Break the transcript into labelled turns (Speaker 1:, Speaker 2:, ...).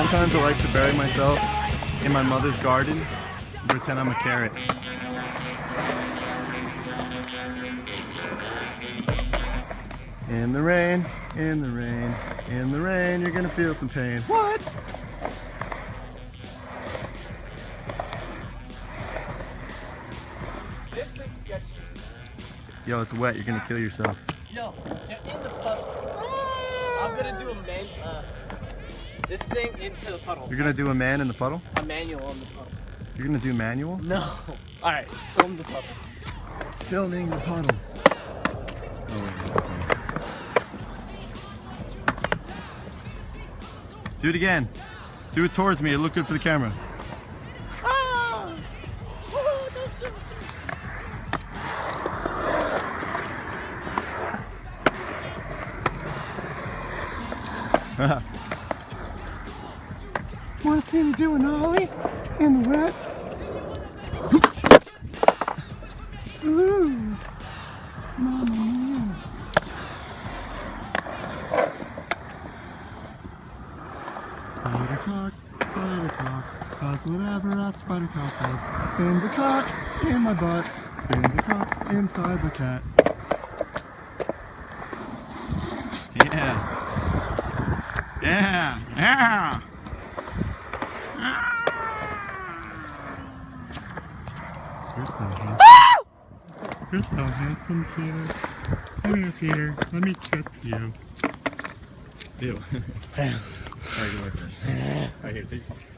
Speaker 1: Sometimes I like to bury myself in my mother's garden and pretend I'm a carrot. In the rain, in the rain, in the rain, you're gonna feel some pain. What?
Speaker 2: This is sketchy.
Speaker 1: Yo, it's wet, you're gonna kill yourself.
Speaker 2: Yo, get in the puddle. I'm gonna do this thing into the puddle.
Speaker 1: You're gonna do a man in the puddle?
Speaker 2: A manual on the puddle.
Speaker 1: You're gonna do manual?
Speaker 2: No. Alright, film the puddle.
Speaker 1: Filming the puddles. Oh, wait. Do it again. Do it towards me. It'll look good for the camera.
Speaker 2: Ah!
Speaker 1: Want to see me do an ollie in the wet? Ooh, Mama mia. Buttercock, buttercock, does whatever a buttercock does. Spin the cock in my butt, spin the cock inside the cat. Yeah. Yeah. Yeah. You're so handsome, Peter. Come here, Peter. Let me kiss you. Ew. Alright, good work. Alright, here, take your phone.